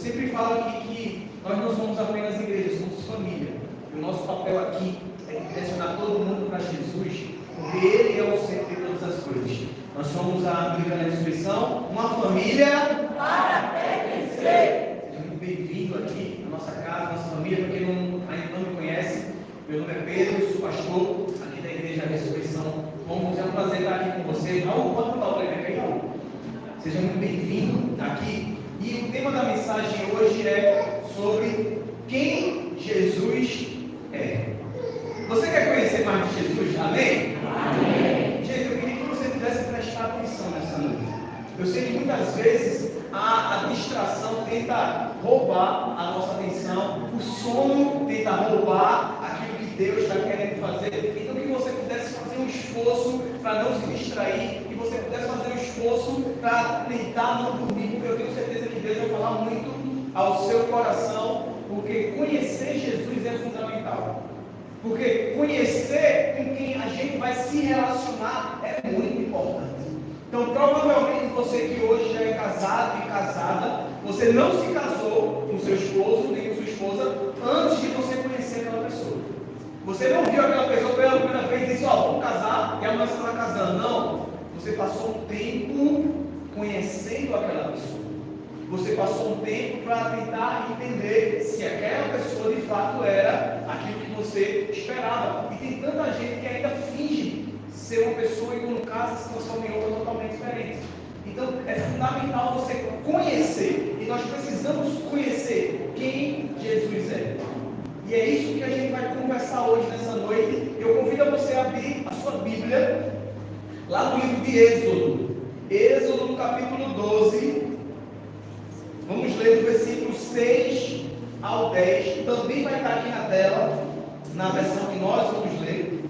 sempre falo aqui que nós não somos apenas igreja, somos família. E o nosso papel aqui é direcionar todo mundo para Jesus, porque Ele é o centro de todas as coisas. Nós somos a Igreja da Ressurreição, uma família para pertencer. Seja muito bem-vindo aqui na nossa casa, nossa família. Para quem ainda não me conhece, meu nome é Pedro, sou pastor aqui da Igreja da Ressurreição. Vamos, é um prazer estar aqui com vocês. Raul, pode botar o prêmio aí, Raul. Seja muito bem-vindo aqui. E o tema da mensagem hoje é sobre quem Jesus é. Você quer conhecer mais de Jesus? Amém? Amém. Gente, eu queria que você pudesse prestar atenção nessa noite. Eu sei que muitas vezes a distração tenta roubar a nossa atenção, o sono tenta roubar aquilo que Deus está querendo fazer. Então, que você pudesse fazer um esforço para não se distrair, que você pudesse fazer um esforço para tentar não dormir, porque eu tenho certeza que Deus vai falar muito ao seu coração, porque conhecer Jesus é fundamental. Porque conhecer com quem a gente vai se relacionar é muito importante. Então, provavelmente você que hoje já é casado e casada, você não se casou com seu esposo nem com sua esposa antes de você conhecer aquela pessoa. Você não viu aquela pessoa pela primeira vez e disse, vamos casar, e amanhã você está casando. Não. Você passou um tempo conhecendo aquela pessoa. Você passou um tempo para tentar entender se aquela pessoa de fato era aquilo que você esperava. E tem tanta gente que ainda finge ser uma pessoa e quando casa se transforma em outra totalmente diferente. Então é fundamental você conhecer. E nós precisamos conhecer quem Jesus é. E é isso que a gente vai conversar hoje nessa noite. Eu convido a você a abrir a sua Bíblia lá no livro de Êxodo. Êxodo no capítulo 12. Vamos ler do versículo 6 ao 10. Também vai estar aqui na tela, na versão que nós vamos ler.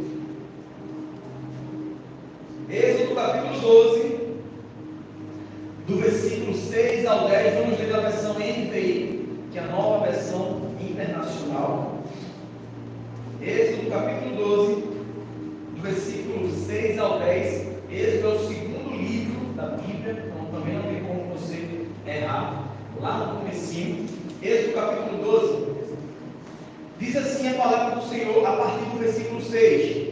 Êxodo capítulo 12, do versículo 6 ao 10. Vamos ler da versão NVI, que é a nova versão internacional. Êxodo capítulo 12, do versículo 6 ao 10. Êxodo é o segundo livro da Bíblia, então também não tem como você errar. Lá no comecinho, Êxodo capítulo 12, diz assim a palavra do Senhor a partir do versículo 6.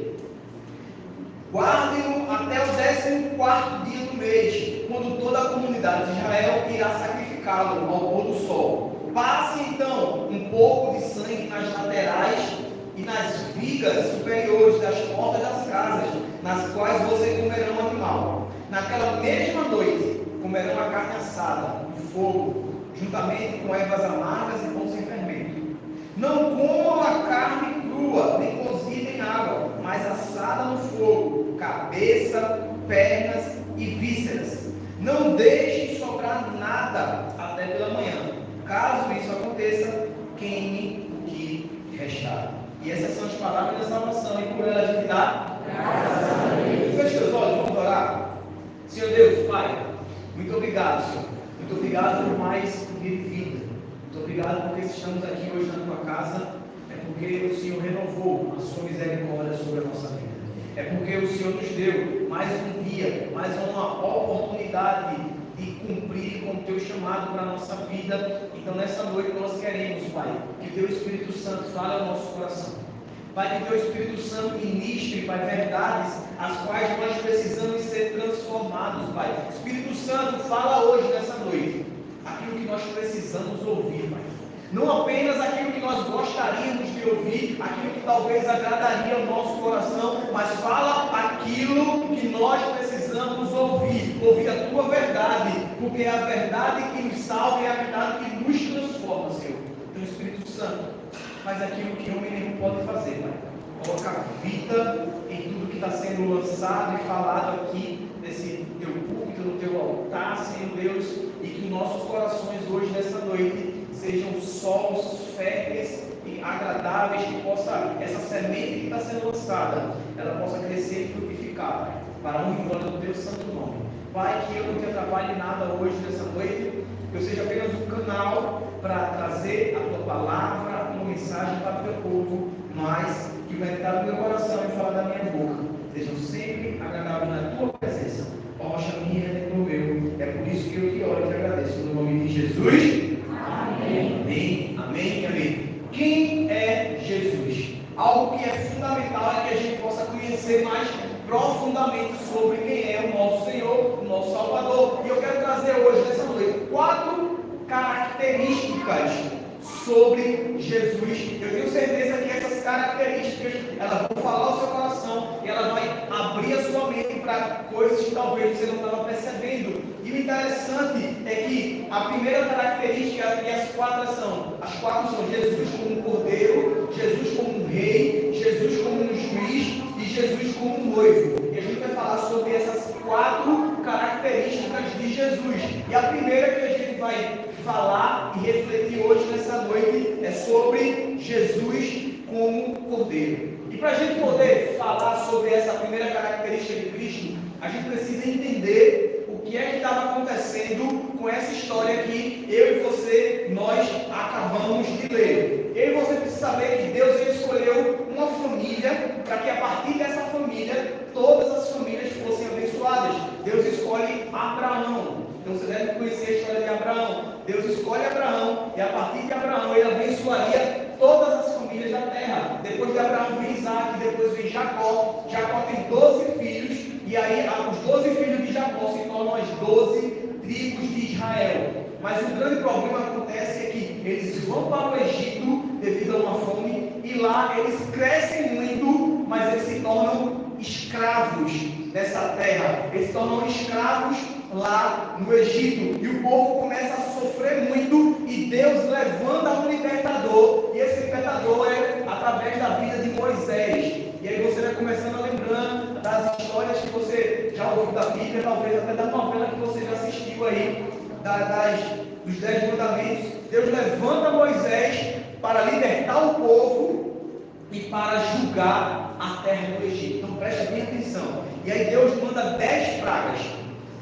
Guardem-no até o 14º dia do mês, quando toda a comunidade de Israel irá sacrificá-lo ao pôr do sol. Passe então um pouco de sangue nas laterais e nas vigas superiores das portas das casas, nas quais você comerão o animal. Naquela mesma noite comerão a carne assada no fogo, juntamente com ervas amargas e pão sem fermento. Não comam a carne crua, nem cozida em água, mas assada no fogo, cabeça, pernas e vísceras. Não deixem sobrar nada até pela manhã. Caso isso aconteça, queime o que restar. E essas são as palavras da salvação, e por ela a gente dá graças a Deus. Feche seus olhos, vamos orar. Senhor Deus, Pai, muito obrigado, Senhor. Muito obrigado por mais dia de vida. Muito obrigado porque estamos aqui hoje na tua casa. É porque o Senhor renovou a sua misericórdia sobre a nossa vida. É porque o Senhor nos deu mais um dia, mais uma oportunidade de cumprir com o teu chamado para a nossa vida. Então nessa noite nós queremos, Pai, que teu Espírito Santo fale ao nosso coração. Pai, que teu Espírito Santo ministre, Pai, verdades as quais nós precisamos ser transformados, Pai. Espírito Santo, fala hoje, nessa noite, aquilo que nós precisamos ouvir, Pai. Não apenas aquilo que nós gostaríamos de ouvir, aquilo que talvez agradaria ao nosso coração, mas fala aquilo que nós precisamos ouvir a tua verdade, porque é a verdade que nos salva e é a verdade que nos transforma, Senhor. Então, Espírito Santo, faz aquilo que homem nenhum pode fazer, Pai. Coloca vida em tudo que está sendo lançado e falado aqui, nesse teu púlpito, no teu altar, Senhor Deus, e que nossos corações hoje, nessa noite, sejam solos férteis e agradáveis, que possa, essa semente que está sendo lançada, ela possa crescer e frutificar, Pai, para a honra e glória do teu santo nome. Pai, que eu não te atrapalhe nada hoje, nessa noite, que eu seja apenas um canal para trazer a tua palavra, uma mensagem para o teu povo, mas que vai entrar no meu coração e falar da minha boca sejam sempre agradáveis na tua presença. Ó rocha minha, redentor meu, é por isso que eu te oro e te agradeço, no nome de Jesus. Amém. características sobre Jesus. Eu tenho certeza que essas características, elas vão falar o seu coração e elas vão abrir a sua mente para coisas que talvez você não estava percebendo. E o interessante é que a primeira característica, e as quatro são Jesus como um cordeiro, Jesus como um rei, Jesus como um juiz e Jesus como um noivo. E a gente vai falar sobre essas quatro características de Jesus. E a primeira que a gente vai falar e refletir hoje nessa noite é sobre Jesus como cordeiro. E para a gente poder falar sobre essa primeira característica de Cristo, a gente precisa entender o que é que estava acontecendo com essa história que eu e você, nós acabamos de ler. Eu e você precisa saber que Deus ele escolheu uma família para que a partir dessa família, todas as famílias fossem abençoadas. Deus escolhe Abraão. Então você deve conhecer a história de Abraão. Deus escolhe Abraão e a partir de Abraão ele abençoaria todas as famílias da terra. Depois de Abraão vem Isaac, depois vem Jacó. Jacó tem 12 filhos e aí os 12 filhos de Jacó se tornam as 12 tribos de Israel. Mas o grande problema acontece é que eles vão para o Egito devido a uma fome e lá eles crescem muito, mas eles se tornam escravos dessa terra. Eles se tornam escravos lá no Egito e o povo começa a sofrer muito e Deus levanta um libertador e esse libertador é através da vida de Moisés. E aí você vai começando a lembrar das histórias que você já ouviu da Bíblia, talvez até da novela que você já assistiu aí, dos 10 mandamentos. Deus levanta Moisés para libertar o povo e para julgar a terra do Egito. Então preste bem atenção. E aí Deus manda 10 pragas.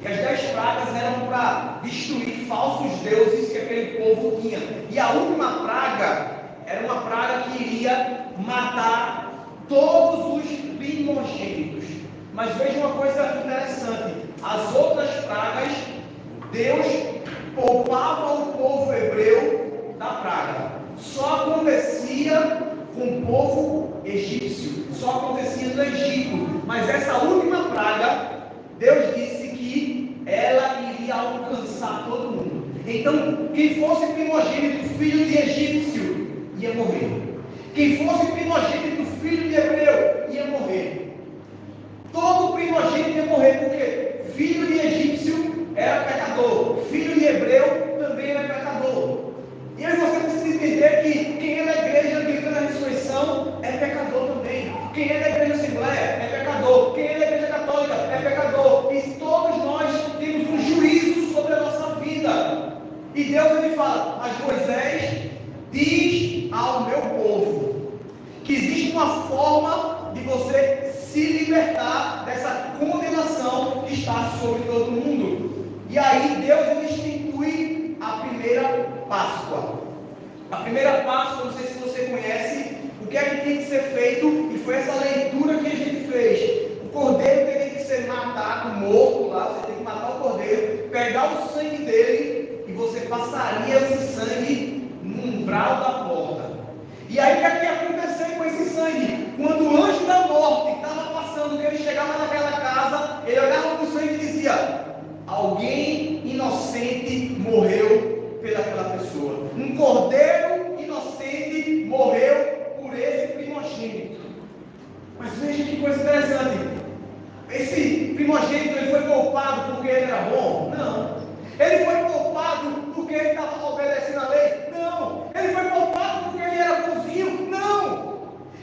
E as 10 pragas eram para destruir falsos deuses que aquele povo tinha. E a última praga era uma praga que iria matar todos os primogênitos. Mas veja uma coisa interessante: as outras pragas, Deus poupava o povo hebreu da praga. Só acontecia com o povo egípcio, só acontecia no Egito. Mas essa última praga, Deus disse que ela iria alcançar todo mundo. Então, quem fosse primogênito, filho de egípcio, ia morrer. Quem fosse primogênito, filho de hebreu, ia morrer. Todo primogênito ia morrer, porque filho de egípcio era pecador, filho de hebreu também era pecador. E aí você precisa entender que quem é da igreja anglicana da ressurreição é pecador também. Quem é da igreja assembleia é pecador. Quem é da igreja católica é pecador. E todos nós temos um juízo sobre a nossa vida. E Deus ele fala: mas Moisés diz ao meu povo que existe uma forma de você se libertar dessa condenação que está sobre todo mundo. E aí Deus ele institui a primeira Páscoa. A primeira Páscoa, não sei se você conhece, o que é que tem que ser feito, e foi essa leitura que a gente fez. O cordeiro teria que ser matado, morto lá, você tem que matar o cordeiro, pegar o sangue dele, e você passaria esse sangue no umbral da porta. E aí o que é que ia acontecer com esse sangue? Quando o anjo da morte estava passando, que ele chegava naquela casa, ele olhava para o sangue e dizia: alguém inocente morreu pelaquela pessoa. Um cordeiro inocente morreu por esse primogênito. Mas veja que coisa interessante. Esse primogênito ele foi poupado porque ele era bom? Não. Ele foi poupado porque ele estava obedecendo a lei? Não. Ele foi poupado porque ele era bonzinho? Não.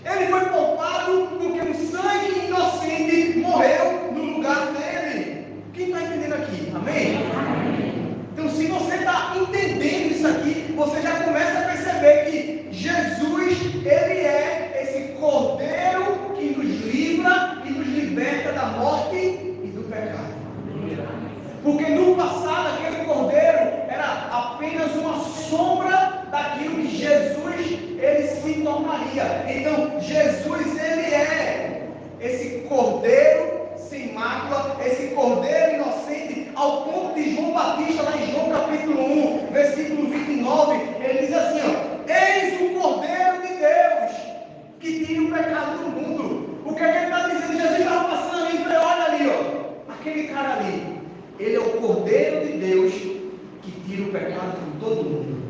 Ele foi poupado porque um sangue inocente morreu no lugar dele. Quem está entendendo aqui? Amém? Então, se você está entendendo isso aqui, você já começa a perceber que Jesus, ele é esse cordeiro que nos livra e nos liberta da morte e do pecado. Porque no passado, aquele cordeiro era apenas uma sombra daquilo que Jesus, ele se tornaria. Então, Jesus, ele é esse cordeiro sem mácula, esse cordeiro inocente, ao ponto de João Batista, lá em João capítulo 1, versículo 29, ele diz assim, ó: eis o cordeiro de Deus, que tira o pecado do mundo. O que é que ele está dizendo? Jesus estava passando ali e falou: olha ali, ó, aquele cara ali, ele é o cordeiro de Deus, que tira o pecado de todo mundo.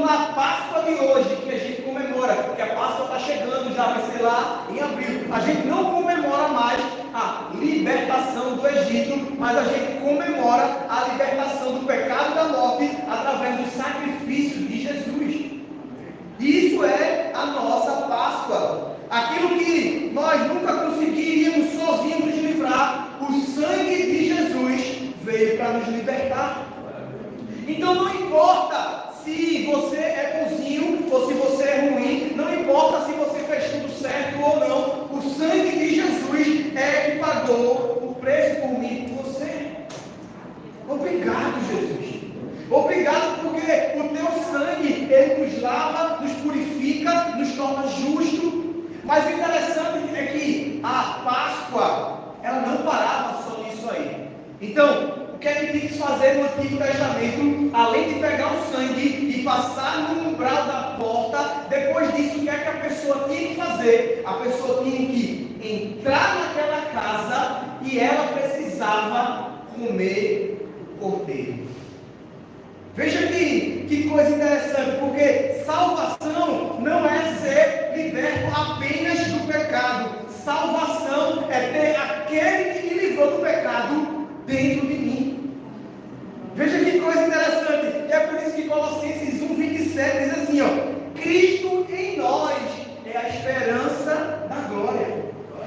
Então a Páscoa de hoje, que a gente comemora, porque a Páscoa está chegando, já vai ser lá em abril, a gente não comemora mais a libertação do Egito, mas a gente comemora a libertação do pecado e da morte através do sacrifício de Jesus. Isso é a nossa Páscoa. Aquilo que nós nunca conseguiríamos sozinhos nos livrar, o sangue de Jesus veio para nos libertar. Então não importa se você é bonzinho ou se você é ruim, não importa se você fez tudo certo ou não, o sangue de Jesus é que pagou o preço por mim e por você. Obrigado, Jesus. Obrigado porque o teu sangue, ele nos lava, nos purifica, nos torna justo. Mas o interessante é que a Páscoa, ela não parava só nisso aí. Então, o que é que tinha que fazer no Antigo Testamento? Além de pegar o sangue e passar no umbral da porta, depois disso, o que é que a pessoa tinha que fazer? A pessoa tinha que entrar naquela casa e ela precisava comer o cordeiro. Veja que coisa interessante, porque salvação não é ser liberto apenas do pecado. Salvação é ter aquele que me livrou do pecado dentro de mim. Veja que coisa interessante. E é por isso que Colossenses 1:27 diz assim, ó: Cristo em nós é a esperança da glória.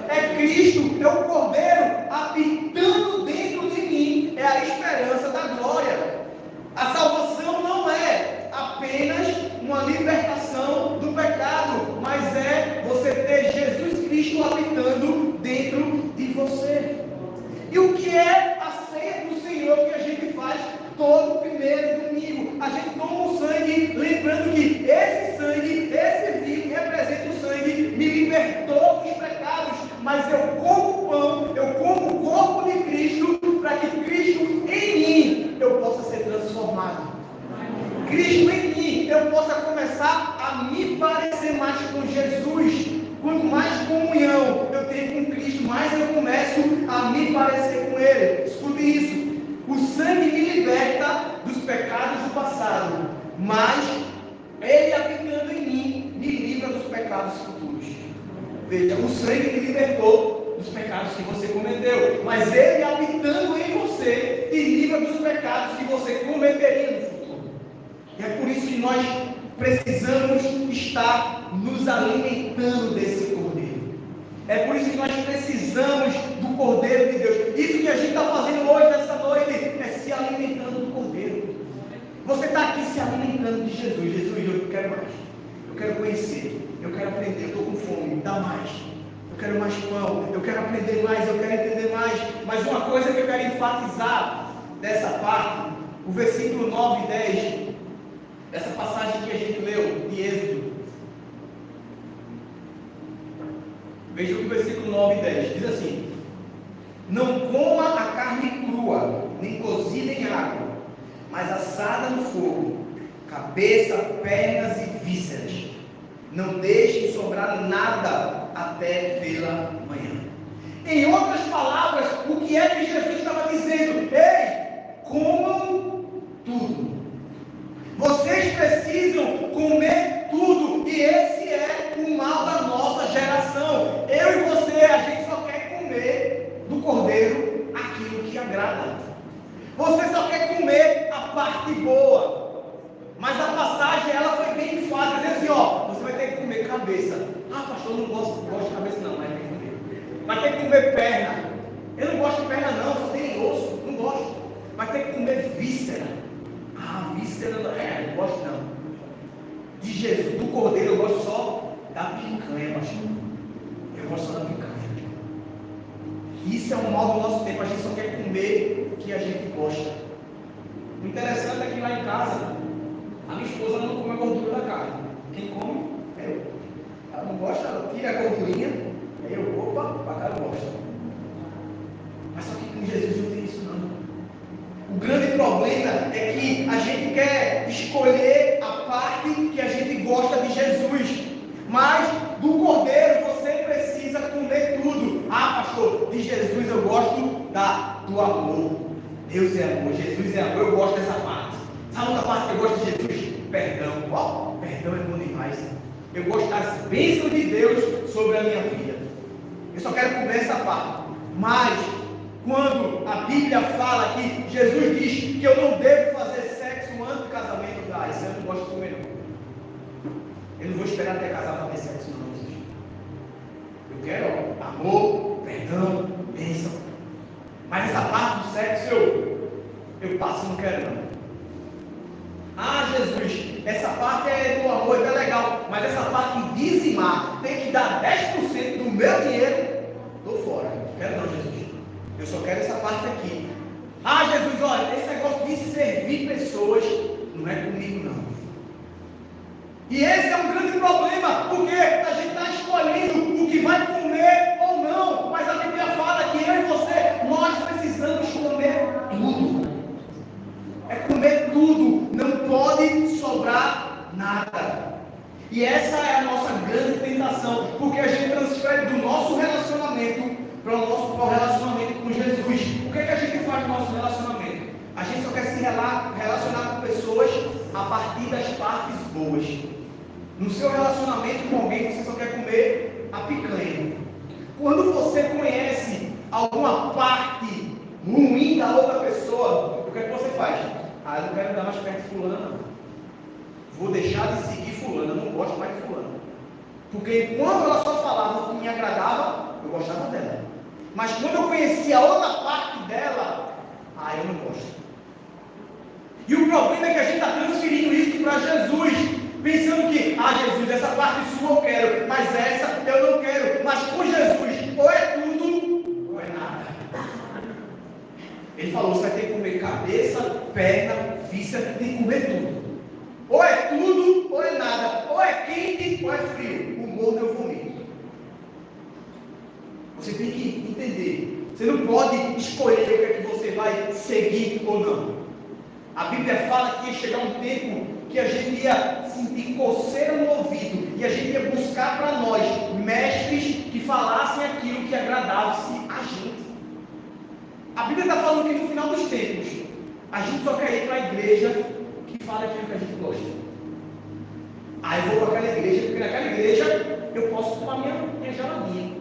É Cristo, é o Cordeiro habitando dentro de mim, é a esperança da glória. A salvação não é apenas uma libertação do pecado, mas é você ter Jesus Cristo habitando dentro de você. E o que é a ceia do Senhor que a gente faz todo primeiro domingo? A gente toma o sangue, lembrando que esse sangue, esse vinho que representa o sangue, me libertou dos pecados, mas eu como o pão, eu como o corpo de Cristo, para que Cristo em mim eu possa ser transformado. Cristo em mim, eu possa começar a me parecer mais com Jesus. Quanto mais comunhão eu tenho com Cristo, mais eu começo a me parecer com Ele. Escute isso. O sangue me liberta dos pecados do passado, mas Ele habitando em mim, me livra dos pecados futuros. Veja, o sangue me libertou dos pecados que você cometeu, mas Ele habitando em você, te livra dos pecados que você cometeria no futuro. E é por isso que nós precisamos estar nos alimentando desse Cordeiro. É por isso que nós precisamos do Cordeiro de Deus. Isso que a gente está fazendo hoje, nessa noite, é se alimentando do Cordeiro. Você está aqui se alimentando de Jesus. Jesus, eu quero mais. Eu quero conhecer. Eu quero aprender. Eu estou com fome. Dá mais. Eu quero mais pão. Eu quero aprender mais. Eu quero entender mais. Mas uma coisa que eu quero enfatizar dessa parte, o versículo 9 e 10, essa passagem que a gente leu de Êxodo. Veja o versículo 9 e 10. Diz assim: Não coma a carne crua, nem cozida em água, mas assada no fogo, cabeça, pernas e vísceras. Não deixem sobrar nada até pela manhã. Em outras palavras, o que é que Jesus estava dizendo? Ei, comam tudo. Vocês precisam comer tudo. E esse é o mal da nossa geração. Eu e você, a gente só quer comer do Cordeiro aquilo que agrada. Você só quer comer a parte boa. Mas a passagem, ela foi bem enfática. Diz assim, ó, você vai ter que comer cabeça. Ah, pastor, eu não gosto de cabeça não, mas tem que comer. Vai ter que comer perna. Eu não gosto de perna não, só tem osso. Não gosto. Vai ter que comer víscera. Ah, víscera não, não gosto não. De Jesus, do Cordeiro eu gosto só da picanha, pastor. Eu gosto só da picanha. Isso é um mal do nosso tempo, a gente só quer comer o que a gente gosta. O interessante é que lá em casa, a minha esposa não come a gordura da carne. Quem come é eu. Ela não gosta, ela tira a gordurinha, aí eu, opa, para cá eu gosto. Mas só que com Jesus não tem isso não. O grande problema é que a gente quer escolher a parte que a gente gosta de Jesus, mas do Cordeiro você precisa comer tudo. Ah, pastor, de Jesus eu gosto do amor. Deus é amor, Jesus é amor, eu gosto dessa parte. Sabe outra parte que eu gosto de Jesus? Perdão. perdão é bom demais. Eu gosto das bênçãos de Deus sobre a minha vida. Eu só quero comer essa parte. Mas, quando a Bíblia fala que Jesus diz que eu não devo fazer sexo antes do casamento, isso eu não gosto de comer não. Eu não vou esperar até casar para ter sexo não. Eu quero amor, perdão, bênção. Mas essa parte do sexo eu passo e não quero não. Jesus, essa parte é do amor, é legal, mas essa parte de dizimar, tem que dar 10% do meu dinheiro, estou fora. Não quero não, Jesus. Eu só quero essa parte aqui. Jesus, olha, esse negócio de servir pessoas não é comigo não. E esse é um grande problema, porque a gente está escolhendo o que vai comer ou não, mas a Bíblia fala que eu e você, nós precisamos comer tudo. É comer tudo, não pode sobrar nada. E essa é a nossa grande tentação, porque a gente transfere do nosso relacionamento para o relacionamento com Jesus. O que é que a gente faz no nosso relacionamento? A gente só quer se relacionar com pessoas a partir das partes boas. No seu relacionamento com alguém, você só quer comer a picanha. Quando você conhece alguma parte ruim da outra pessoa, o que é que você faz? Eu não quero andar mais perto de fulana não. Vou deixar de seguir fulana, eu não gosto mais de fulana. Porque quando ela só falava o que me agradava, eu gostava dela. Mas quando eu conhecia a outra parte dela, eu não gosto. E o problema é que a gente está transferindo isso para Jesus. Pensando que, Jesus, essa parte sua eu quero, mas essa eu não quero. Mas com Jesus, ou é tudo, ou é nada. Ele falou, você vai ter que comer cabeça, perna, víscera, tem que comer tudo. Ou é tudo, ou é nada. Ou é quente, ou é frio. O gordo eu vomito. Você tem que entender. Você não pode escolher o que é que você vai seguir ou não. A Bíblia fala que ia chegar um tempo que a gente ia sentir coceira no ouvido e a gente ia buscar para nós mestres que falassem aquilo que agradasse a gente. A Bíblia está falando que no final dos tempos a gente só quer ir para a igreja que fala aquilo que a gente gosta. Eu vou para aquela igreja, porque naquela igreja eu posso tomar minha geladinha.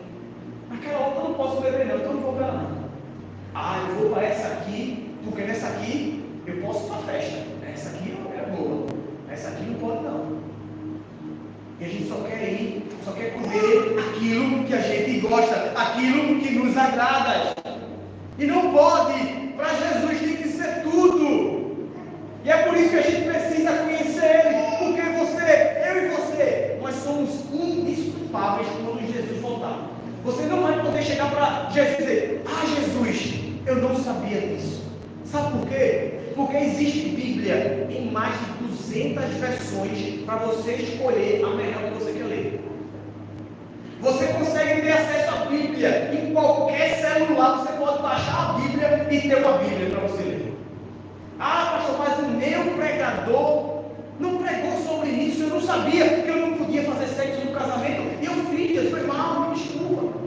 Naquela outra eu não posso beber não, então eu não vou para lá não. Eu vou para essa aqui, porque nessa aqui eu posso ir para a festa. Essa aqui é boa. Essa aqui não pode não. E a gente só quer ir, só quer comer aquilo que a gente gosta, aquilo que nos agrada. E não pode. Para Jesus tem que ser tudo. E é por isso que a gente precisa conhecer Ele. Porque eu e você, nós somos indesculpáveis quando Jesus voltar. Você não vai poder chegar para Jesus e dizer, Jesus, eu não sabia disso. Sabe por quê? Porque existe Bíblia em mais de 200 versões para você escolher a melhor que você quer ler. Você consegue ter acesso à Bíblia em qualquer celular. Você pode baixar a Bíblia e ter uma Bíblia para você ler. Pastor, mas o meu pregador não pregou sobre isso. Eu não sabia que eu não podia fazer sexo no casamento. E eu fiz, foi mal, me desculpa.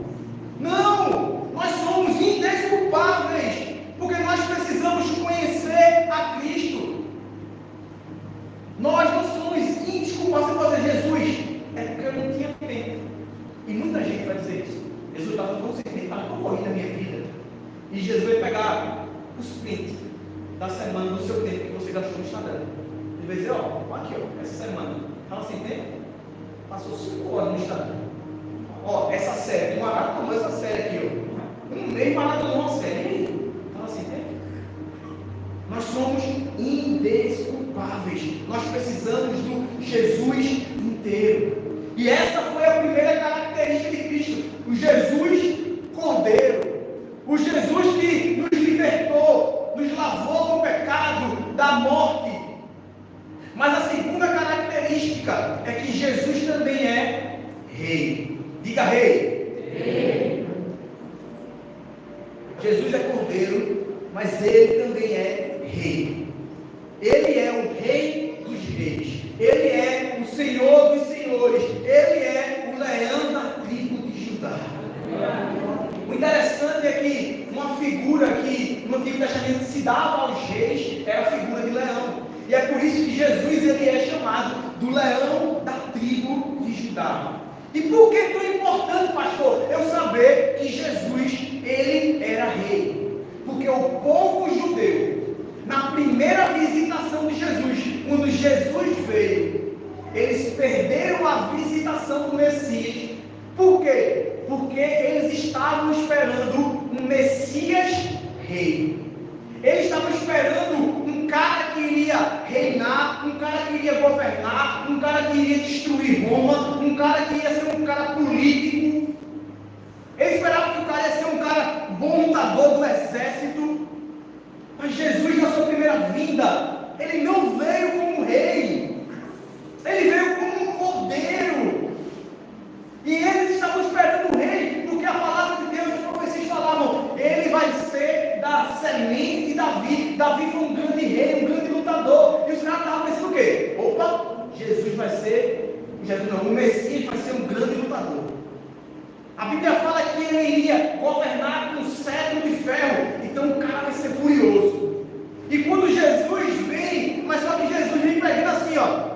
Não! Nós somos indesculpáveis. Porque nós precisamos conhecer a Cristo. Nós não somos indesculpáveis. Você pode dizer, Jesus, é porque eu não tinha tempo. E muita gente vai dizer isso. Jesus estava tão sentimental, tão corrido na minha vida. E Jesus vai pegar os prints da semana do seu tempo que você gastou no Instagram. Ele vai dizer, aqui, essa semana. Estava sem tempo? Passou 5 horas no Instagram. Essa série, maratonou essa série aqui, Um mês maratonou uma série. Nós somos indesculpáveis. Nós precisamos do Jesus inteiro. E essa foi a primeira característica de Cristo. O Jesus Cordeiro. O Jesus que nos libertou, nos lavou do pecado, da morte. Mas a segunda característica é que Jesus também é Rei. Diga Rei. Rei. Jesus é Cordeiro, mas Ele também é Rei. Ele é o Rei dos Reis. Ele é o Senhor dos Senhores. Ele é o leão da tribo de Judá. O interessante é que uma figura que no Antigo Testamento se dava aos reis era a figura de leão. E E é por isso que Jesus ele é chamado do leão da tribo de Judá. E por que é tão importante, pastor, eu saber que Jesus, ele era rei? Porque o povo judeu, na primeira visitação de Jesus, quando Jesus veio, eles perderam a visitação do Messias. Por quê? Porque eles estavam esperando um Messias rei. Eles estavam esperando um cara que iria reinar, um cara que iria governar, um cara que iria destruir Roma, um cara que ia ser um cara político. Eles esperavam que o cara ia ser um cara bom lutador do exército. Mas Jesus, na sua primeira vinda, ele não veio como rei. Ele veio como um cordeiro. E eles estavam esperando o rei, porque a palavra de Deus, as profecias falavam, ele vai ser da semente de Davi. Davi foi um grande rei, um grande lutador. E os caras estavam pensando o quê? Opa, Jesus vai ser, o Messias vai ser um grande lutador. A Bíblia fala que ele iria governar com cetro de ferro. Então o cara vai ser furioso. E quando Jesus vem, mas só que Jesus vem pregando assim, ó,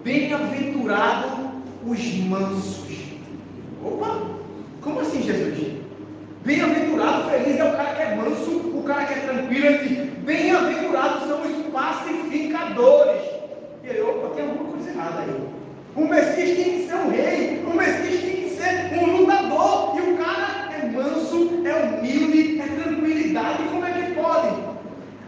bem-aventurado os mansos. Opa, como assim, Jesus? Bem-aventurado, feliz é o cara que é manso, o cara que é tranquilo. Bem-aventurados são os pacificadores. E ele, opa, tem alguma coisa errada aí. O Messias tem que ser um rei, o Messias tem que ser um lutador. E o cara é manso, é humilde, é tranquilidade. Como é que pode?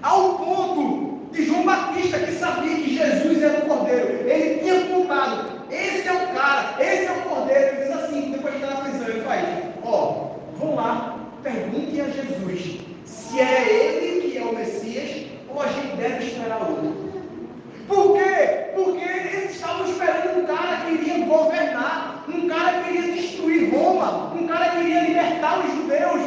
Ao ponto de João Batista, que sabia que Jesus era o cordeiro, ele tinha apontado, esse é o cara, esse é o cordeiro. Ele diz assim, depois de estar na prisão, ele faz, ó, vão lá, perguntem a Jesus se é ele que é o Messias ou a gente deve esperar outro. Por quê? Porque eles estavam esperando um cara que iria governar, um cara que iria destruir Roma, um cara que iria libertar os judeus.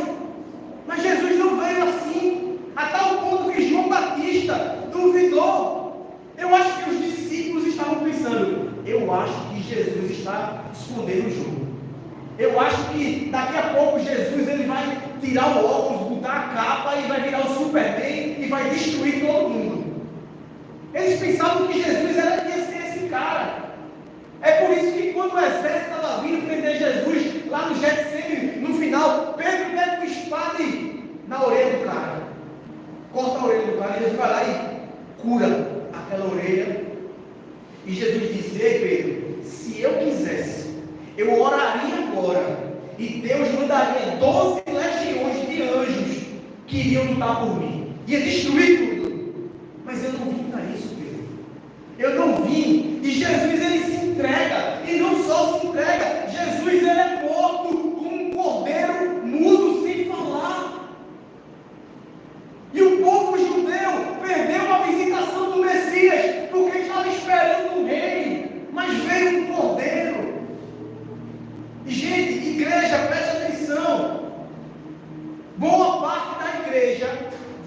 Mas Jesus não veio assim, a tal ponto que João Batista duvidou. Eu acho que os discípulos estavam pensando, eu acho que Jesus está escondendo o jogo. Eu acho que daqui a pouco Jesus ele vai tirar o óculos, botar a capa e vai virar o Superman e vai destruir todo mundo. Eles pensavam que Jesus ia ser esse cara. É por isso que quando o exército estava vindo prender Jesus lá no Getsemane, no final, Pedro pega uma espada na orelha do cara. Corta a orelha do cara e Jesus vai lá e cura aquela orelha. E Jesus diz, ei Pedro, se eu quisesse, eu oraria agora e Deus mandaria 12 legiões de anjos que iriam lutar por mim. Ia destruir tudo. Mas eu não vim para isso, Pedro. Eu não vim. E Jesus ele se entrega. E não só se entrega, Jesus ele é morto como um cordeiro mudo sem falar. E o povo judeu perdeu a visitação do Messias porque estava esperando um rei, mas veio um cordeiro. Gente, igreja, preste atenção. Boa parte da igreja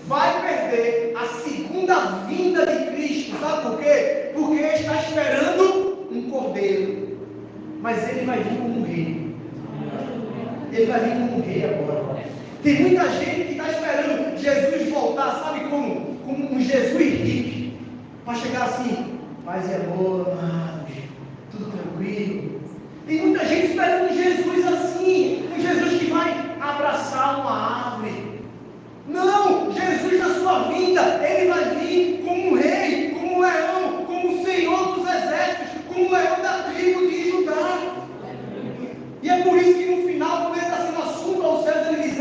vai perder a segunda vinda de Cristo. Sabe por quê? Porque está esperando um cordeiro. Mas ele vai vir como um rei. Ele vai vir como um rei agora. Tem muita gente que está esperando Jesus voltar, sabe como? Como um Jesus hippie. Para chegar assim, paz e amor, amados, tudo tranquilo. Tem muita gente esperando Jesus assim, um Jesus que vai abraçar uma árvore. Não, Jesus na sua vinda, ele vai vir como um rei, como um leão, como o Senhor dos exércitos, como o leão da tribo de Judá. E é por isso que no final, quando ele está sendo assunto aos céus, ele diz,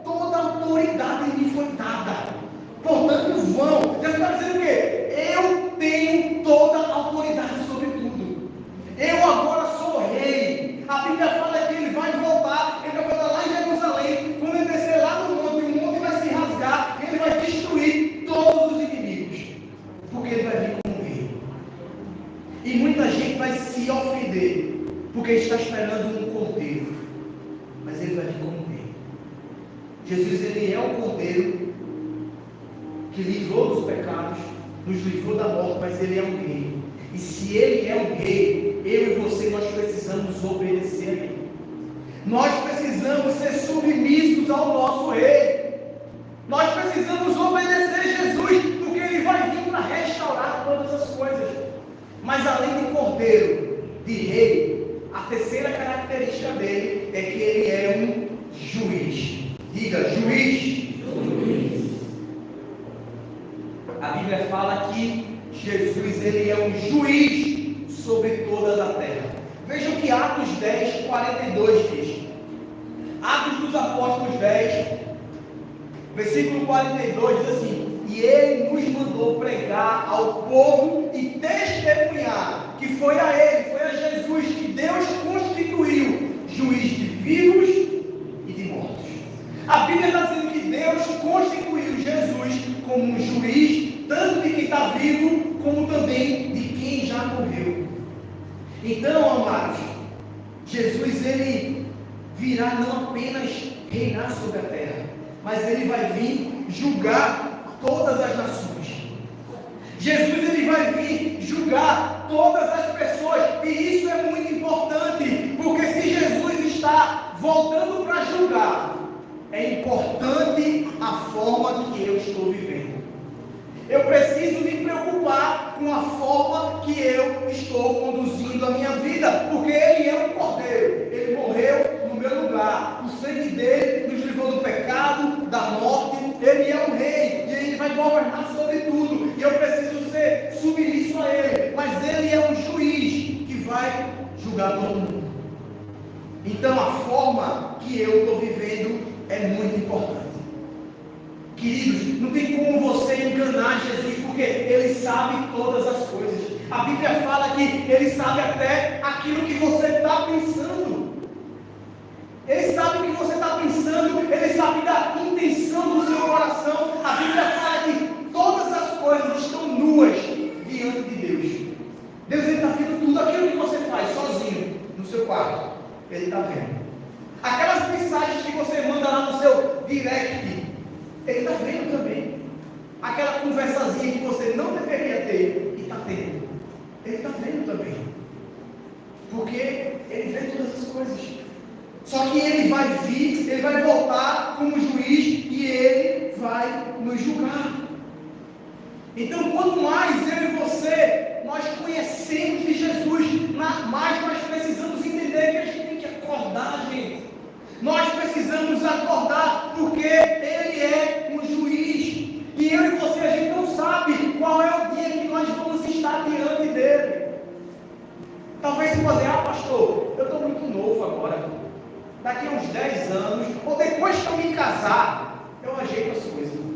toda a autoridade me foi dada. Portanto, vão. Deus está dizendo o quê? Eu tenho toda a autoridade sobre tudo. Eu agora sou rei. A Bíblia fala que ele vai voltar. Ele vai voltar lá em Jerusalém. Quando ele descer lá no monte, o monte vai se rasgar. Ele vai destruir todos os inimigos. Porque ele vai vir como rei. E muita gente vai se ofender. Porque está esperando um cordeiro. Mas ele vai vir como rei. Jesus, ele é o cordeiro que livrou dos pecados, nos livrou da morte, mas ele é um rei. E se ele é um rei, eu e você, nós precisamos obedecer a ele. Nós precisamos ser submissos ao nosso rei. Nós precisamos obedecer a Jesus, porque ele vai vir para restaurar Mas além de cordeiro, de rei, a terceira característica dele é que ele é um juiz. Diga, juiz. A Bíblia fala que Jesus ele é um juiz sobre toda a terra. Veja o que Atos 10, 42 diz. Atos dos Apóstolos 10, versículo 42 diz assim: e ele nos mandou pregar ao povo e testemunhar que foi a ele, foi a Jesus que Deus constituiu juiz de vivos e de mortos. A Bíblia está dizendo que Deus constituiu Jesus como um juiz, tanto de quem está vivo, como também de quem já morreu. Então, amados, Jesus ele virá não apenas reinar sobre a terra, mas ele vai vir julgar todas as nações. Jesus ele vai vir julgar todas as pessoas, e isso é muito importante, porque se Jesus está voltando para julgar, é importante a forma que eu estou vivendo. Eu preciso me preocupar com a forma que eu estou conduzindo a minha vida, porque Ele é um cordeiro, Ele morreu no meu lugar, o sangue dele nos livrou do pecado, da morte. Ele é um rei e Ele vai governar sobre tudo, e eu preciso ser submisso a Ele, mas Ele é um juiz que vai julgar todo mundo. Então a forma que eu estou vivendo é muito importante. Queridos, não tem como você enganar Jesus, porque Ele sabe todas as coisas. A Bíblia fala que Ele sabe até aquilo que você está pensando. Ele sabe o que você está pensando, Ele sabe da intenção do seu coração. A Bíblia fala que todas as coisas estão nuas diante de Deus. Deus está vendo tudo aquilo que você faz sozinho no seu quarto. Ele está vendo. Aquelas mensagens que você manda lá no seu direct, Ele está vendo também. Aquela conversazinha que você não deveria ter e está tendo, Ele está vendo também. Porque Ele vê todas as coisas. Só que Ele vai vir, Ele vai voltar como juiz e Ele vai nos julgar. Então, quanto mais eu e você, nós conhecemos de Jesus, mais nós precisamos entender que a gente tem que acordar, gente. Nós precisamos acordar, porque Ele é um juiz. E eu e você, a gente não sabe qual é o dia que nós vamos estar diante dele. Talvez você dizer, pastor, eu estou muito novo agora. Daqui a uns 10 anos, ou depois que eu me casar, eu ajeito as coisas.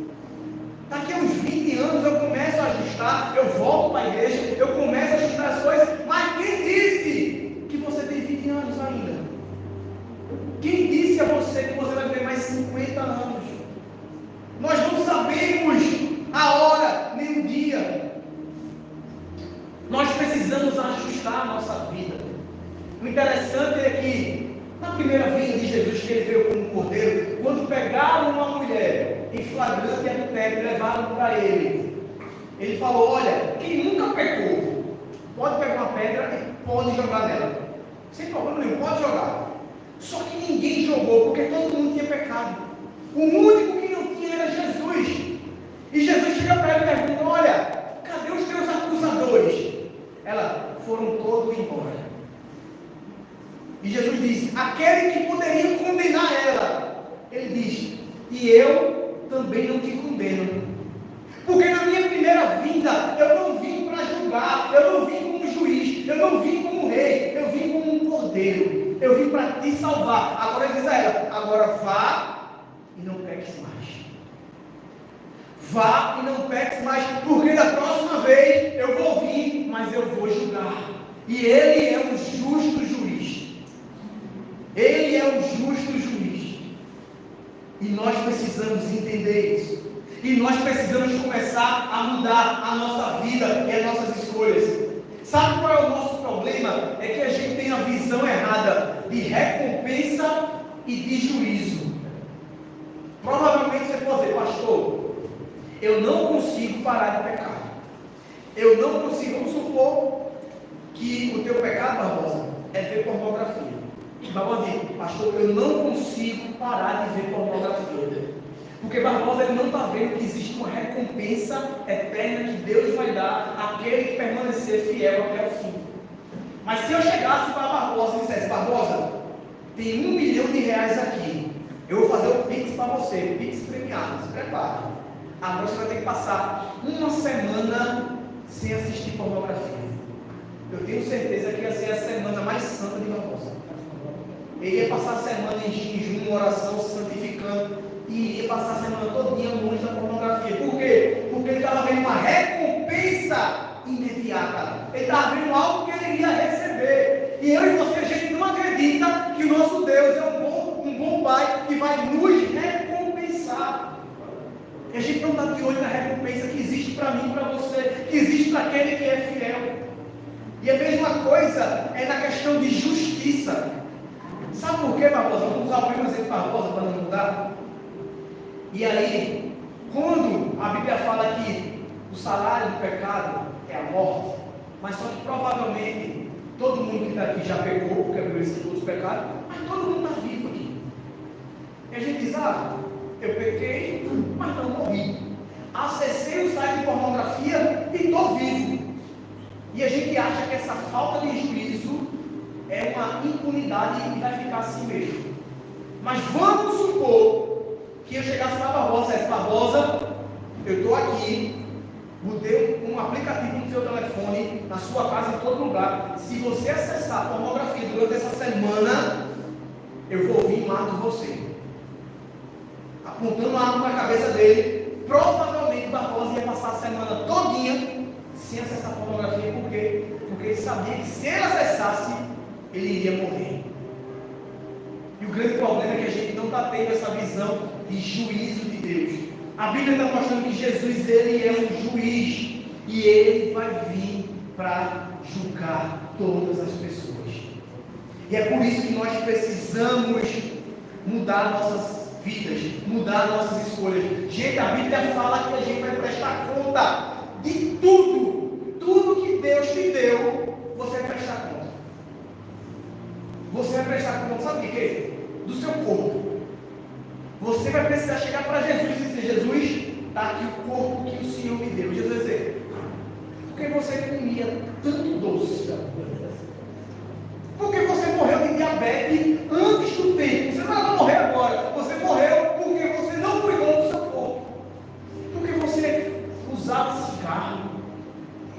Daqui a uns 20 anos eu começo a ajustar, eu volto para a igreja, eu começo a ajustar as coisas. Mas quem disse que você tem 20 anos ainda? Quem disse a você que você vai viver mais 50 anos? Nós não sabemos a hora nem o dia. Nós precisamos ajustar a nossa vida. O interessante é que, na primeira vinda de Jesus, que Ele veio como cordeiro, quando pegaram uma mulher em flagrante adultério e levaram para Ele, Ele falou: olha, quem nunca pecou, pode pegar uma pedra e pode jogar nela. Sem problema nenhum, pode jogar. Só que ninguém jogou, porque todo mundo tinha pecado. O único que não tinha era Jesus. E Jesus chega para ela e pergunta: olha, cadê os teus acusadores? Ela: foram todos embora. E Jesus disse: aquele que poderia condenar ela, Ele diz: e eu também não te condeno. Porque na minha primeira vinda, eu não vim para julgar, eu não vim como juiz, eu não vim como rei, eu vim como um cordeiro. Eu vim para te salvar. Agora Ele diz a ela: agora vá e não peques mais. Vá e não peques mais, porque da próxima vez eu vou vir, mas eu vou julgar. E Ele é um justo juiz. Ele é um justo juiz. E nós precisamos entender isso. E nós precisamos começar a mudar a nossa vida e as nossas escolhas. Sabe qual é o nosso problema? É que a gente tem a visão errada de recompensa e de juízo. Provavelmente você pode dizer: pastor, eu não consigo parar de pecar. Eu não consigo. Vamos supor que o teu pecado, Barbosa, é ver pornografia. Barbosa diz: pastor, eu não consigo parar de ver pornografia. Porque Barbosa ele não está vendo que existe uma recompensa eterna que Deus vai dar àquele que permanecer fiel até o fim. Mas se eu chegasse para Barbosa e dissesse: Barbosa, tem R$1 milhão aqui, eu vou fazer o Pix para você, Pix premiado, se prepare. Agora você vai ter que passar uma semana sem assistir pornografia. Eu tenho certeza que ia ser a semana mais santa de Barbosa. Ele ia passar a semana em jejum, oração, se santificando, e ia passar a semana todinha longe da pornografia. Por quê? Porque ele estava vendo uma recompensa imediata. Ele estava vendo algo que ele iria receber. E eu e você, a gente não acredita que o nosso Deus é um bom Pai que vai nos recompensar. E a gente não está de olho na recompensa que existe para mim e para você, que existe para aquele que é fiel. E a mesma coisa é na questão de justiça. Sabe por quê, Barbosa? Vamos usar o mesmo exemplo de Barbosa para não mudar. E aí, quando a Bíblia fala que o salário do pecado é a morte, mas só que provavelmente todo mundo que está aqui já pecou, porque a Bíblia diz que todos pecaram, mas todo mundo está vivo aqui. E a gente diz: eu pequei, mas não morri. Acessei o site de pornografia e estou vivo. E a gente acha que essa falta de juízo é uma impunidade e vai ficar assim mesmo. Mas vamos supor que eu chegasse para Barbosa e disse: Barbosa, eu estou aqui, botei um aplicativo no seu telefone, na sua casa, em todo lugar. Se você acessar a pornografia durante essa semana, eu vou vir e mato você. Apontando a arma para a cabeça dele, provavelmente Barbosa ia passar a semana todinha sem acessar a pornografia. Por quê? Porque ele sabia que se ele acessasse, ele iria morrer. E o grande problema é que a gente não está tendo essa visão de juízo de Deus. A Bíblia está mostrando que Jesus, ele é um juiz, e ele vai vir para julgar todas as pessoas. E é por isso que nós precisamos mudar nossas vidas, mudar nossas escolhas. Gente, a Bíblia fala que a gente vai prestar conta de tudo que Deus te deu, você vai prestar conta. Você vai prestar conta, sabe de quê? Do seu corpo. Você vai precisar chegar para Jesus e dizer: Jesus, está aqui o corpo que o Senhor me deu. Jesus vai dizer: por que você comia tanto doce? Porque você morreu de diabetes antes do tempo. Você não vai morrer agora. Você morreu porque você não cuidou do seu corpo. Porque você usava cigarro,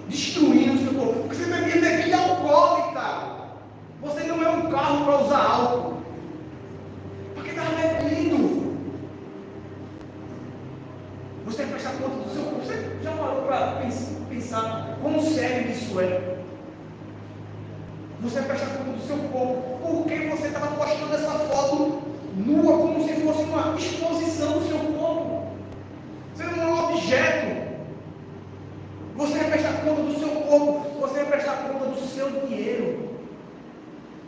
destruindo o seu corpo. Porque você bebia bebida alcoólica. Você não é um carro para usar álcool. Porque está bebendo. Você vai prestar conta do seu corpo. Você já parou para pensar quão sério isso é? Você vai prestar conta do seu corpo. Por que você estava postando essa foto nua, como se fosse uma exposição do seu corpo? Você não é um objeto. Você vai prestar conta do seu corpo. Você vai prestar conta do seu dinheiro,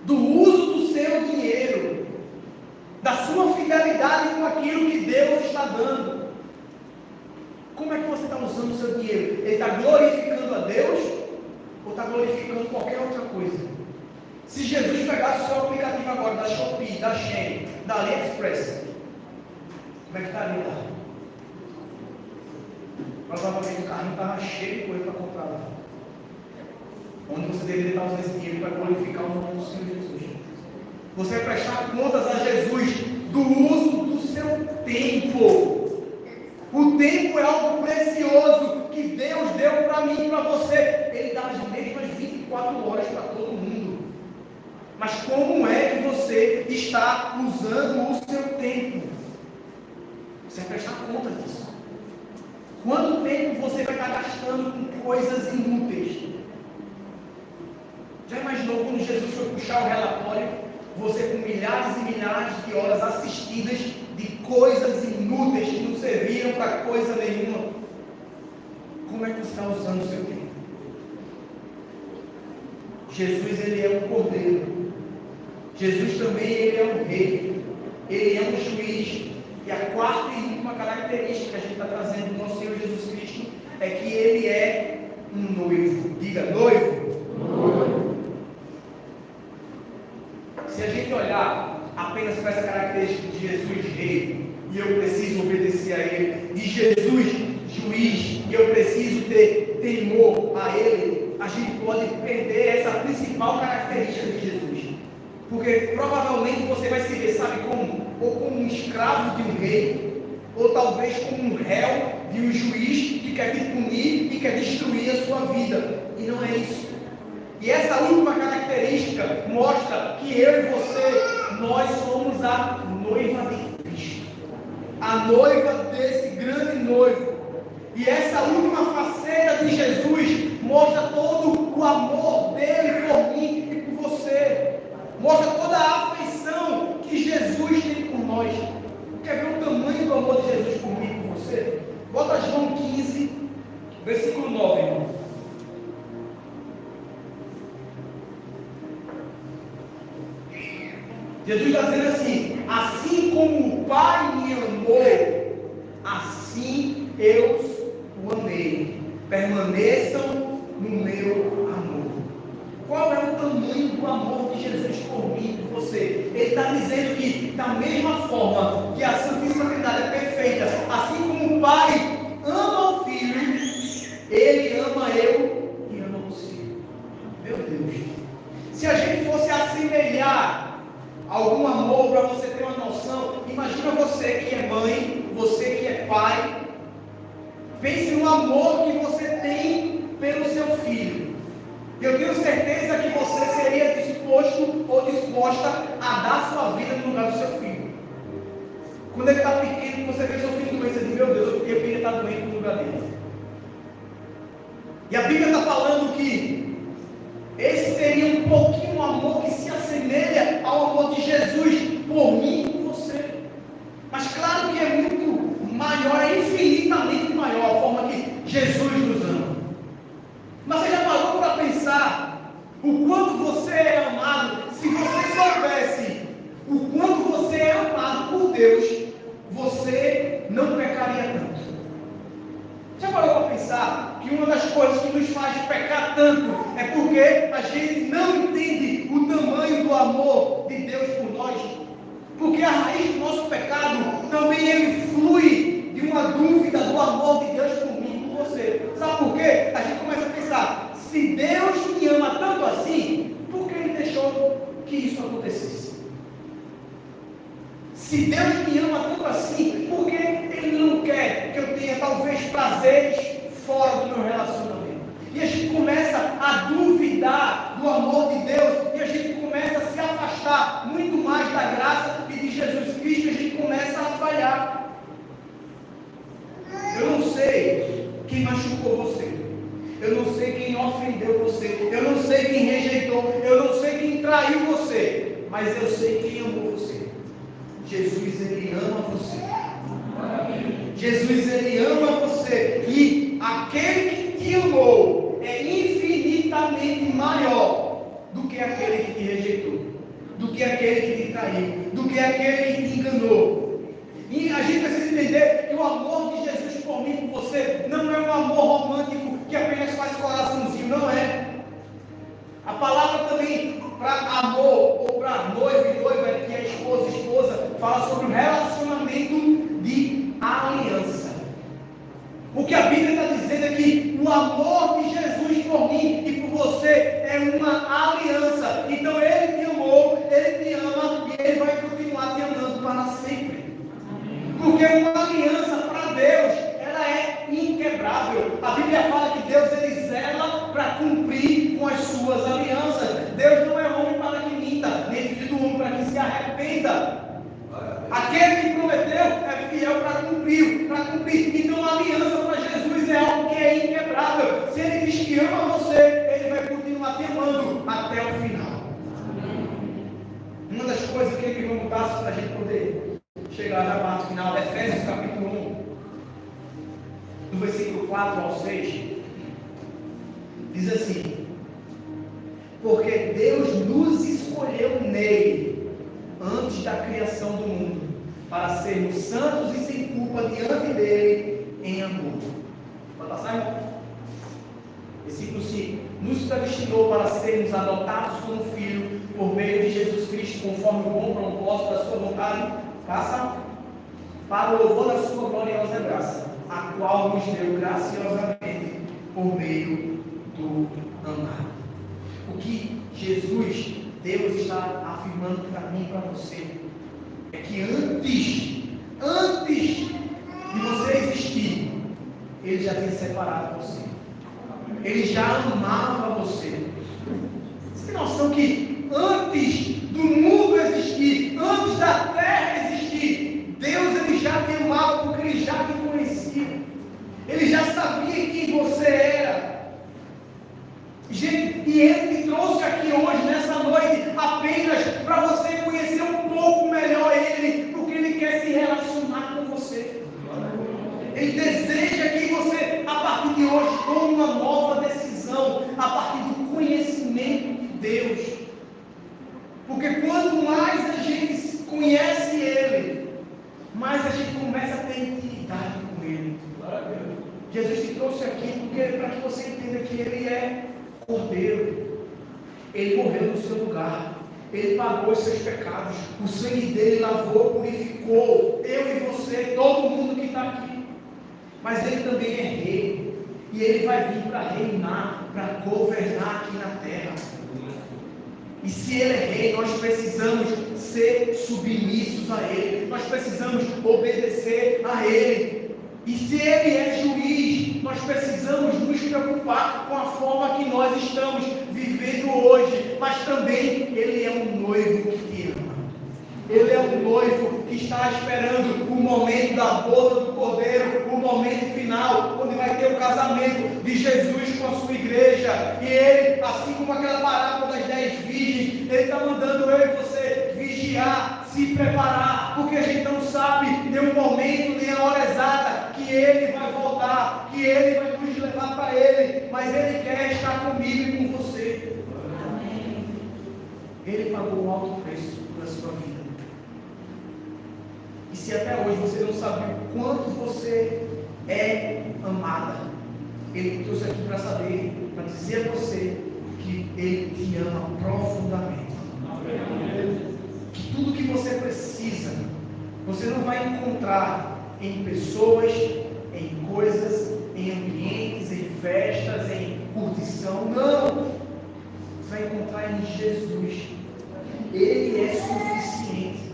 do uso do seu dinheiro, da sua fidelidade com aquilo que Deus está dando. Como é que você está usando o seu dinheiro? Ele está glorificando a Deus ou está glorificando qualquer outra coisa? Se Jesus pegasse o seu aplicativo agora da Shopee, da Shein, da AliExpress, como é que estaria lá? Provavelmente o carrinho estava cheio de coisa para comprar lá. Onde você deveria estar usando esse dinheiro para glorificar o nome do Senhor Jesus. Você vai prestar contas a Jesus do uso do seu tempo. O tempo é algo precioso que Deus deu para mim e para você. Ele dá as mesmas 24 horas para todo mundo. Mas como é que você está usando o seu tempo? Você vai prestar conta disso. Quanto tempo você vai estar gastando com coisas inúteis? Já imaginou quando Jesus foi puxar o relatório? Você com milhares e milhares de horas assistidas de coisas inúteis que não serviram para coisa nenhuma. Como é que você está usando o seu tempo? Jesus, ele é um cordeiro. Jesus também, ele é um rei. Ele é um juiz. E a quarta e última característica que a gente está trazendo do nosso Senhor Jesus Cristo é que ele é um noivo. Diga, noivo. Se a gente olhar apenas para essa característica de Jesus rei, e eu preciso obedecer de Jesus, juiz, e eu preciso ter temor a Ele, a gente pode perder essa principal característica de Jesus. Porque provavelmente você vai se ver, sabe como? Ou como um escravo de um rei, ou talvez como um réu de um juiz que quer te punir e quer destruir a sua vida. E não é isso. E essa última característica mostra que eu e você, nós somos a noiva de Cristo. A noiva desse grande noivo. E essa última faceta de Jesus mostra todo o amor dele por mim e por você. Mostra toda a afeição que Jesus tem por nós. Quer ver o tamanho do amor de Jesus por mim e por você? Bota João 15, versículo 9, irmão. Jesus está dizendo assim como o Pai me amou, assim eu o amei. Permaneçam no meu amor. Qual é o tamanho do amor de Jesus por mim e por você? Ele está dizendo que, da mesma forma que a Santíssima Trindade é perfeita, assim como o Pai ama o Filho, Ele ama eu e ama você. Meu Deus! Se a gente fosse assemelhar algum amor, para você ter uma noção, imagina você que é mãe, você que é pai, pense no amor que você tem pelo seu filho. Eu tenho certeza que você seria disposto ou disposta a dar sua vida no lugar do seu filho. Quando ele está pequeno, você vê seu filho doente, você diz, meu Deus, eu queria estar doente no lugar dele. E a Bíblia está falando que esse seria um pouquinho o amor que se assemelha ao amor de Jesus por mim e por você. Mas claro que é muito maior, é infinitamente maior a forma que Jesus nos ama. Mas você já parou para pensar o quanto você é amado? Se você soubesse o quanto você é amado por Deus, você não pecaria tanto. Já parou para pensar que uma das coisas que nos faz pecar tanto é porque a gente não entende o tamanho do amor de Deus por nós? Porque a raiz do nosso pecado também ele flui de uma dúvida do amor de Deus por mim e por você. Sabe por quê? A gente começa a pensar, se Deus me ama tanto assim, por que Ele deixou que isso acontecesse? Se Deus me ama tanto assim, por que Ele não quer que eu tenha talvez prazeres fora do meu relacionamento? E a gente começa a duvidar do amor de Deus, e a gente começa a se afastar muito mais da graça e de Jesus Cristo, e a gente começa a falhar. Eu não sei quem machucou você, eu não sei quem ofendeu você, eu não sei quem rejeitou, eu não sei quem traiu você, mas eu sei quem amou você. Jesus, Ele ama você. Jesus, Ele ama você. E aquele que te amou é infinitamente maior do que aquele que te rejeitou, do que aquele que te traiu, do que aquele que te enganou. E a gente precisa entender que o amor de Jesus por mim e por você não é um amor romântico que apenas faz coraçãozinho, não é. A palavra também para amor ou para noivo e noiva, que é esposa e esposa, fala sobre um relacionamento de aliança. O que a Bíblia está dizendo é que o amor de Jesus por mim e por você é uma aliança. Então Ele te amou, Ele te ama e Ele vai continuar te amando para sempre. Porque uma aliança para Deus, ela é inquebrável. A Bíblia fala que Deus ele zela para cumprir com as suas alianças. Deus não é homem para que minta, nem filho do homem para que se arrependa. Aquele que prometeu é fiel para cumprir. Então a aliança para Jesus é algo que é inquebrável. Se Ele diz que ama você, Ele vai continuar te amando até o final. Uma das coisas que Ele me mudasse para a gente poder chegar na parte final, Efésios capítulo 1, do versículo 4 ao 6, diz assim: porque Deus nos escolheu nele, antes da criação do mundo, para sermos santos e sem culpa diante dele em amor. Pode passar, irmão? Versículo 5: nos predestinou para sermos adotados como filho por meio de Jesus Cristo, conforme o bom propósito da sua vontade, passa, para o louvor da sua gloriosa graça, a qual nos deu graciosamente por meio do amado. O que Jesus, Deus está afirmando para mim e para você, é que antes de você existir, Ele já tinha separado você. Ele já amava você. Você tem noção que antes do mundo existir, antes da terra existir, Deus ele já te amava porque Ele já te conhecia. Ele já sabia quem você era. Gente, e Ele te trouxe aqui hoje, nessa noite, apenas para você conhecer um pouco melhor Ele, porque Ele quer se relacionar com você. Ele deseja que você, a partir de hoje, tome uma nova decisão, a partir do conhecimento de Deus. Porque quanto mais a gente conhece Ele, mais a gente começa a ter intimidade com Ele. Jesus te trouxe aqui para que você entenda que Ele é Cordeiro. Ele morreu no seu lugar. Ele pagou os seus pecados. O sangue dele lavou, purificou eu e você, todo mundo que está aqui. Mas Ele também é rei. E Ele vai vir para reinar, para governar aqui na terra. E se Ele é rei, nós precisamos ser submissos a Ele. Nós precisamos obedecer a Ele. E se Ele é juiz, nós precisamos nos preocupar com a forma que nós estamos vivendo hoje. Mas também Ele é um noivo que te ama. Ele é um noivo que está esperando o momento da boda do Cordeiro, o momento final, onde vai ter o casamento de Jesus com a sua igreja. E Ele, assim como aquela parábola das 10 virgens, Ele está mandando eu e você vigiar, se preparar, porque a gente não sabe nem o momento, nem a hora exata que Ele vai voltar, que Ele vai nos levar para Ele, mas Ele quer estar comigo e com você. Amém. Ele pagou um alto preço pela sua vida. E se até hoje você não sabe o quanto você é amada, Ele me trouxe aqui para saber, para dizer a você que Ele te ama profundamente. Amém. Que tudo que você precisa, você não vai encontrar em pessoas, em coisas, em ambientes, em festas, em curtição. Não! Você vai encontrar em Jesus. Ele é suficiente.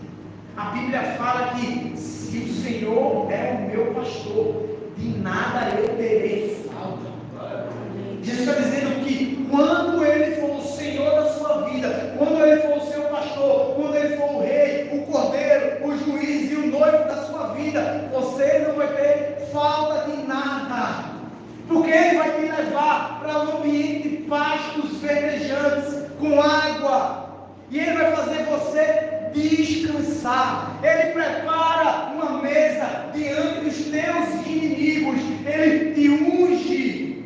A Bíblia fala que se o Senhor é o meu pastor, de nada eu terei falta. Jesus está dizendo que quando Ele for o Senhor da sua vida, quando Ele for o seu pastor, quando Ele for o rei, o cordeiro, o juiz e o noivo da sua vida, você não vai ter falta de nada. Porque Ele vai te levar para um ambiente de pastos verdejantes, com água. E Ele vai fazer você descansar. Ele prepara uma mesa diante dos teus inimigos. Ele te unge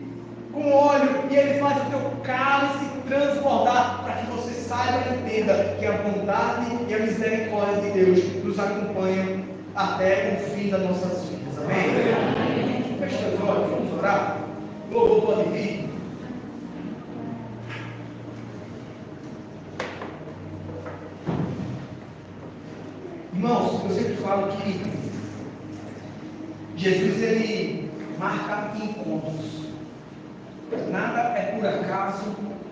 com óleo e Ele faz o teu cálice transbordar, para que você saiba e entenda que a bondade e a misericórdia de Deus nos acompanham até o fim das nossas vidas. Amém? Amém. Feche os olhos, vamos orar. Louvor pode vir. Irmãos, eu sempre falo que Jesus ele marca encontros. Nada é por acaso,